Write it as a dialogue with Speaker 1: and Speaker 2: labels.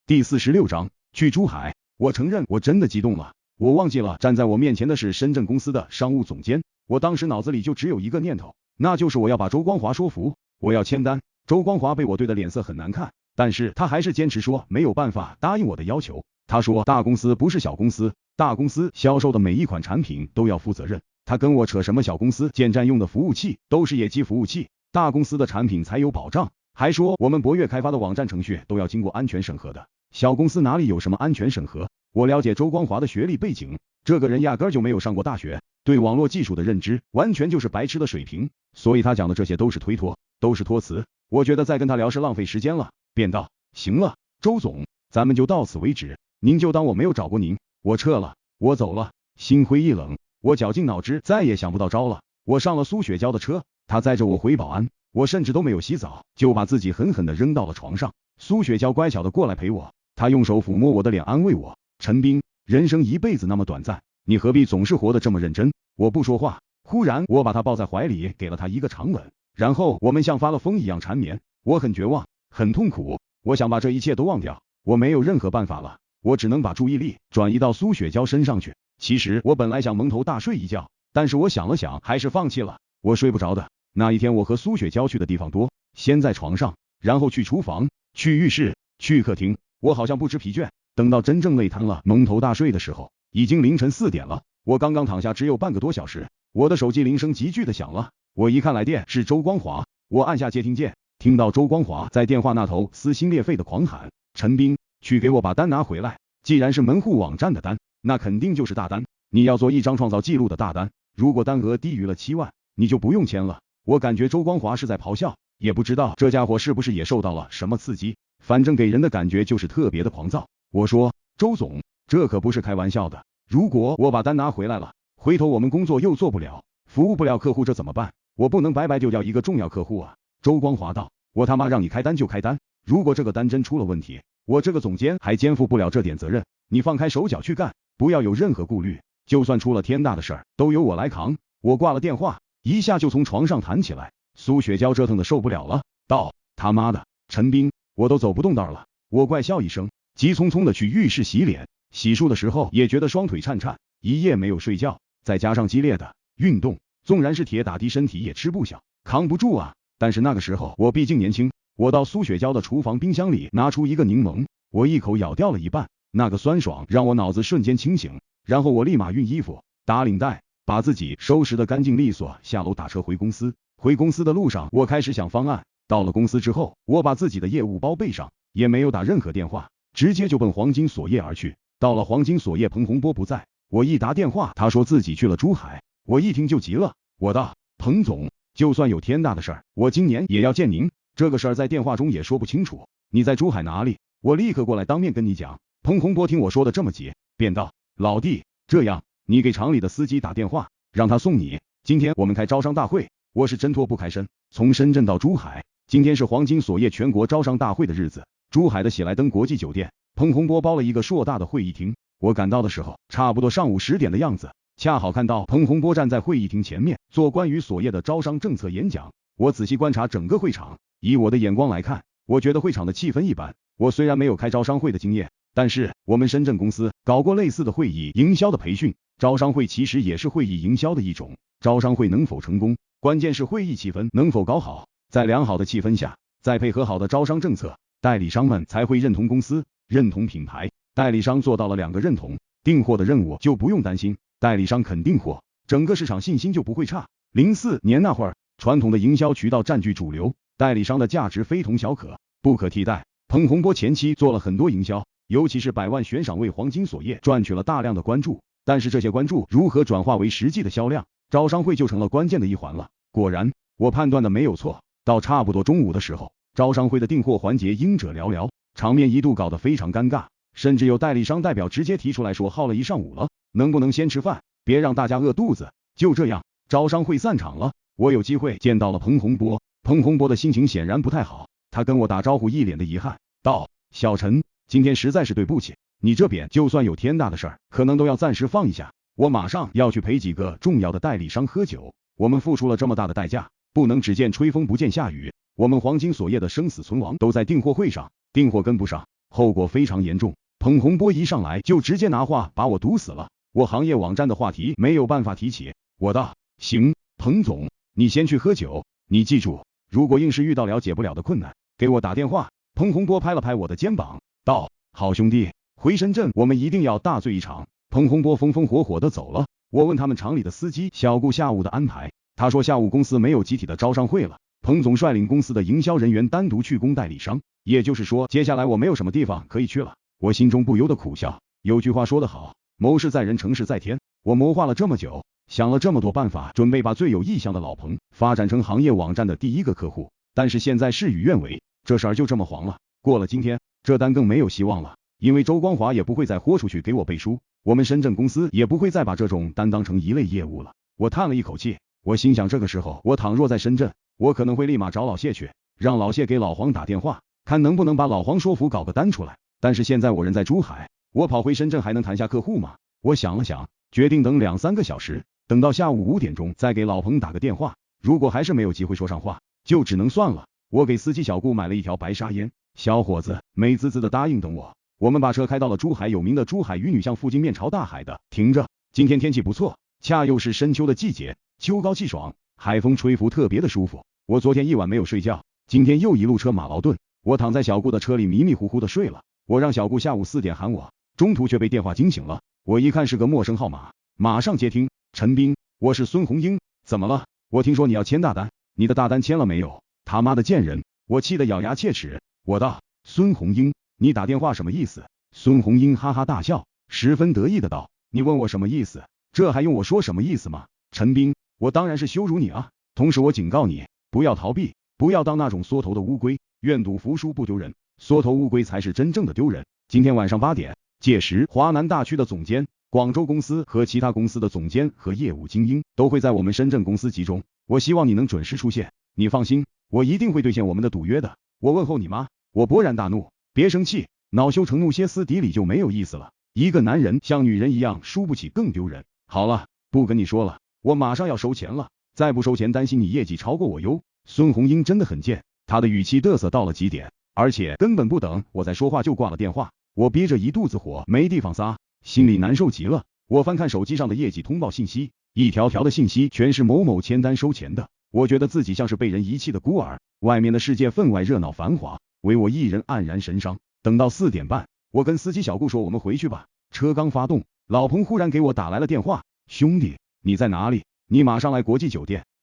Speaker 1: 第46章，去珠海。我承认我真的激动了，我忘记了站在我面前的是深圳公司的商务总监，我当时脑子里就只有一个念头，那就是我要把周光华说服，我要签单。周光华被我对的脸色很难看，但是他还是坚持说没有办法答应我的要求。他说大公司不是小公司，大公司销售的每一款产品都要负责任。他跟我扯什么小公司建站用的服务器都是野鸡服务器，大公司的产品才有保障，还说我们博越开发的网站程序都要经过安全审核的，小公司哪里有什么安全审核？我了解周光华的学历背景，这个人压根就没有上过大学，对网络技术的认知完全就是白痴的水平，所以他讲的这些都是推脱，都是托词。我觉得再跟他聊是浪费时间了，便道：行了，周总，咱们就到此为止，您就当我没有找过您，我撤了，我走了。心灰意冷，我绞尽脑汁，再也想不到招了。我上了苏雪娇的车，她载着我回保安，我甚至都没有洗澡，就把自己狠狠地扔到了床上。苏雪娇乖巧地过来陪我，她用手抚摸我的脸安慰我：陈斌，人生一辈子那么短暂，你何必总是活得这么认真？我不说话，忽然我把她抱在怀里，给了她一个长吻，然后我们像发了疯一样缠绵。我很绝望，很痛苦，我想把这一切都忘掉，我没有任何办法了，我只能把注意力转移到苏雪娇身上去。其实我本来想蒙头大睡一觉，但是我想了想，还是放弃了。我睡不着的。那一天我和苏雪娇去的地方多，先在床上，然后去厨房，去浴室，去客厅，我好像不知疲倦。等到真正累瘫了，蒙头大睡的时候，已经凌晨4点了。我刚刚躺下只有半个多小时，我的手机铃声急剧的响了。我一看来电是周光华，我按下接听键，听到周光华在电话那头撕心裂肺的狂喊：陈斌，去给我把单拿回来。既然是门户网站的单，那肯定就是大单，你要做一张创造记录的大单，如果单额低于了7万，你就不用签了。我感觉周光华是在咆哮，也不知道这家伙是不是也受到了什么刺激，反正给人的感觉就是特别的狂躁。我说，周总，这可不是开玩笑的，如果我把单拿回来了，回头我们工作又做不了，服务不了客户，这怎么办？我不能白白丢掉一个重要客户啊。周光华道，我他妈让你开单就开单，如果这个单真出了问题，我这个总监还肩负不了这点责任，你放开手脚去干，不要有任何顾虑，就算出了天大的事儿，都由我来扛。我挂了电话，一下就从床上弹起来。苏雪娇折腾的受不了了，道：他妈的，陈斌，我都走不动道了。我怪笑一声，急匆匆的去浴室洗脸，洗漱的时候也觉得双腿颤颤，一夜没有睡觉，再加上激烈的运动，纵然是铁打的身体也吃不消，扛不住啊。但是那个时候我毕竟年轻，我到苏雪娇的厨房冰箱里拿出一个柠檬，我一口咬掉了一半，那个酸爽让我脑子瞬间清醒，然后我立马熨衣服，打领带，把自己收拾得干净利索，下楼打车回公司。回公司的路上，我开始想方案。到了公司之后，我把自己的业务包备上，也没有打任何电话，直接就奔黄金锁业而去。到了黄金锁业，彭洪波不在，我一打电话，他说自己去了珠海。我一听就急了，我道：彭总，就算有天大的事儿，我今年也要见您。这个事儿在电话中也说不清楚，你在珠海哪里？我立刻过来当面跟你讲。彭洪波听我说的这么急，便道：老弟，这样，你给厂里的司机打电话，让他送你。今天我们开招商大会，我是真脱不开身，从深圳到珠海，今天是黄金锁业全国招商大会的日子。珠海的喜来登国际酒店，彭洪波包了一个硕大的会议厅。我赶到的时候，差不多上午10点的样子，恰好看到彭洪波站在会议厅前面做关于锁业的招商政策演讲。我仔细观察整个会场，以我的眼光来看，我觉得会场的气氛一般。我虽然没有开招商会的经验，但是我们深圳公司搞过类似的会议营销的培训，招商会其实也是会议营销的一种。招商会能否成功，关键是会议气氛能否搞好，在良好的气氛下，再配合好的招商政策，代理商们才会认同公司，认同品牌。代理商做到了2个认同，订货的任务就不用担心，代理商肯定货，整个市场信心就不会差。04年那会儿，传统的营销渠道占据主流，代理商的价值非同小可，不可替代。彭洪波前期做了很多营销，尤其是100万悬赏为黄金锁业赚取了大量的关注，但是这些关注如何转化为实际的销量，招商会就成了关键的一环了。果然，我判断的没有错，到差不多中午的时候，招商会的订货环节应者寥寥，场面一度搞得非常尴尬，甚至有代理商代表直接提出来说耗了一上午了，能不能先吃饭，别让大家饿肚子。就这样，招商会散场了。我有机会见到了彭洪波，彭洪波的心情显然不太好，他跟我打招呼，一脸的遗憾，道：小陈，今天实在是对不起，你这边就算有天大的事儿，可能都要暂时放一下，我马上要去陪几个重要的代理商喝酒，我们付出了这么大的代价，不能只见吹风不见下雨，我们黄金锁业的生死存亡都在订货会上，订货跟不上，后果非常严重。彭洪波一上来就直接拿话把我堵死了，我行业网站的话题没有办法提起。我道，行，彭总，你先去喝酒，你记住，如果硬是遇到了解不了的困难，给我打电话。彭洪波拍了拍我的肩膀，道，好兄弟，回深圳我们一定要大醉一场。彭洪波风风火火的走了。我问他们厂里的司机小顾下午的安排，他说下午公司没有集体的招商会了，彭总率领公司的营销人员单独去攻代理商，也就是说接下来我没有什么地方可以去了。我心中不由得苦笑，有句话说得好，谋事在人，成事在天。我谋划了这么久，想了这么多办法，准备把最有意向的老彭发展成行业网站的第一个客户，但是现在事与愿违，这事儿就这么黄了。过了今天，这单更没有希望了，因为周光华也不会再豁出去给我背书，我们深圳公司也不会再把这种单当成一类业务了。我叹了一口气，我心想这个时候我倘若在深圳，我可能会立马找老谢去，让老谢给老黄打电话，看能不能把老黄说服搞个单出来。但是现在我人在珠海，我跑回深圳还能谈下客户吗？我想了想，决定等2-3个小时，等到下午5点钟再给老彭打个电话，如果还是没有机会说上话，就只能算了。我给司机小顾买了一条白沙烟，小伙子美滋滋的答应等我。我们把车开到了珠海有名的珠海渔女巷附近，面朝大海的停着。今天天气不错，恰又是深秋的季节，秋高气爽，海风吹拂特别的舒服。我昨天一晚没有睡觉，今天又一路车马劳顿，我躺在小顾的车里迷迷糊糊的睡了。我让小顾下午4点喊我，中途却被电话惊醒了。我一看是个陌生号码，马上接听，陈斌，我是孙红英，怎么了？我听说你要签大单，你的大单签了没有？他妈的贱人！我气得咬牙切齿。我道，孙红英，你打电话什么意思？孙红英哈哈大笑，十分得意的道，你问我什么意思？这还用我说什么意思吗？陈斌，我当然是羞辱你啊！同时我警告你，不要逃避，不要当那种缩头的乌龟，愿赌服输不丢人，缩头乌龟才是真正的丢人。今天晚上8点，届时华南大区的总监、广州公司和其他公司的总监和业务精英都会在我们深圳公司集中，我希望你能准时出现。你放心，我一定会兑现我们的赌约的。我问候你妈。我勃然大怒，别生气，恼羞成怒歇斯底里就没有意思了。一个男人像女人一样输不起更丢人。好了，不跟你说了，我马上要收钱了，再不收钱担心你业绩超过我哟。孙红英真的很贱，她的语气嘚瑟到了极点，而且根本不等我再说话就挂了电话。我憋着一肚子火没地方撒，心里难受极了。我翻看手机上的业绩通报信息，一条条的信息全是某某签单收钱的，我觉得自己像是被人遗弃的孤儿，外面的世界分外热闹繁华，唯我一人黯然神伤。等到4点半，我跟司机小顾说我们回去吧。车刚发动，老彭忽然给我打来了电话，兄弟，你在哪里？你马上来国际酒店，